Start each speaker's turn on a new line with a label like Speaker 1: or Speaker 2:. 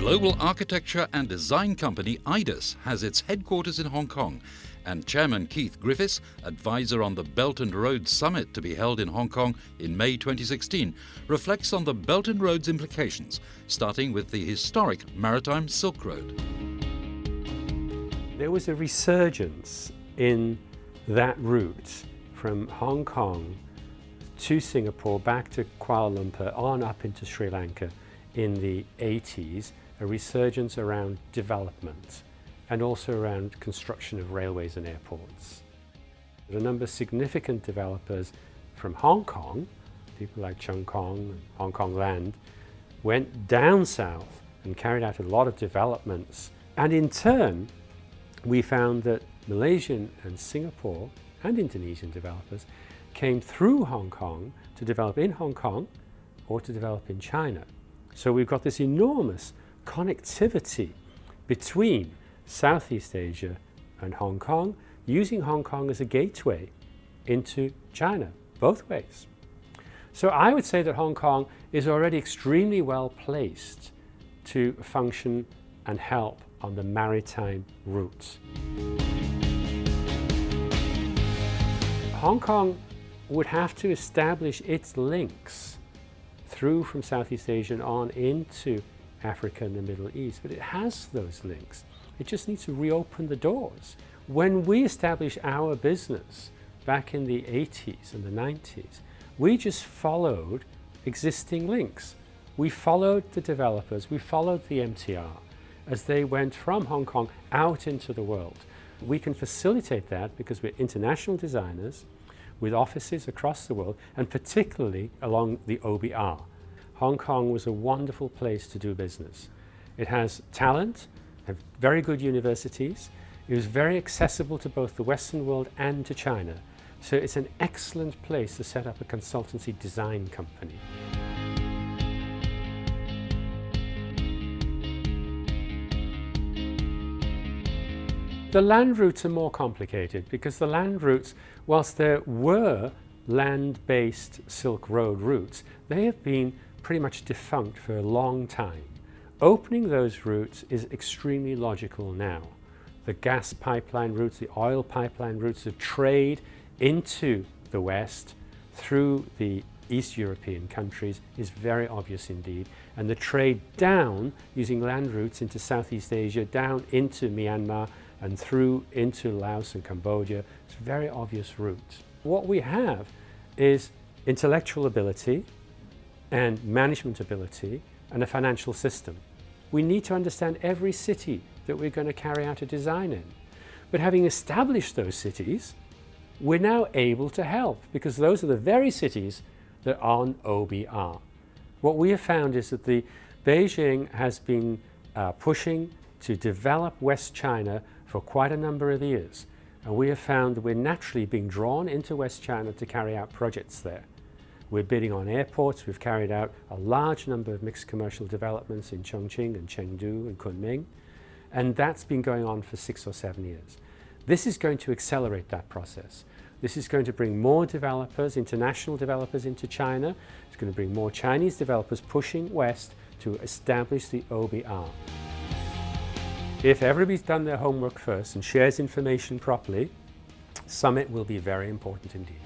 Speaker 1: global architecture and design company Aedas has its headquarters in Hong Kong, and Chairman Keith Griffiths, advisor on the Belt and Road Summit to be held in Hong Kong in May 2016, reflects on the Belt and Road's implications, starting with the historic Maritime Silk Road.
Speaker 2: There was a resurgence in that route from Hong Kong to Singapore, back to Kuala Lumpur, on up into Sri Lanka in the 80s, a resurgence around development and also around construction of railways and airports. A number of significant developers from Hong Kong, people like Cheung Kong and Hong Kong Land, went down south and carried out a lot of developments. And in turn, we found that Malaysian and Singapore and Indonesian developers came through Hong Kong to develop in Hong Kong or to develop in China. So we've got this enormous connectivity between Southeast Asia and Hong Kong, using Hong Kong as a gateway into China, both ways. So I would say that Hong Kong is already extremely well placed to function and help on the maritime routes. Hong Kong would have to establish its links through from Southeast Asia and on into Africa and the Middle East, but it has those links. It just needs to reopen the doors. When we established our business back in the 80s and the 90s, we just followed existing links. We followed the developers, we followed the MTR as they went from Hong Kong out into the world. We can facilitate that because we're international designers with offices across the world, and particularly along the OBR. Hong Kong was a wonderful place to do business. It has talent, have very good universities. It was very accessible to both the Western world and to China. So it's an excellent place to set up a consultancy design company. The land routes are more complicated because the land routes, whilst there were land-based Silk Road routes, they have been pretty much defunct for a long time. Opening those routes is extremely logical now. The gas pipeline routes, the oil pipeline routes, the trade into the West through the East European countries is very obvious indeed. And the trade down using land routes into Southeast Asia, down into Myanmar and through into Laos and Cambodia, it's a very obvious route. What we have is intellectual ability and management ability and a financial system. We need to understand every city that we're going to carry out a design in. But having established those cities, we're now able to help because those are the very cities that are on OBR. What we have found is that Beijing has been pushing to develop West China for quite a number of years. And we have found that we're naturally being drawn into West China to carry out projects there. We're bidding on airports. We've carried out a large number of mixed commercial developments in Chongqing and Chengdu and Kunming. And that's been going on for 6 or 7 years. This is going to accelerate that process. This is going to bring more developers, international developers into China. It's going to bring more Chinese developers pushing west to establish the OBR. If everybody's done their homework first and shares information properly, Summit will be very important indeed.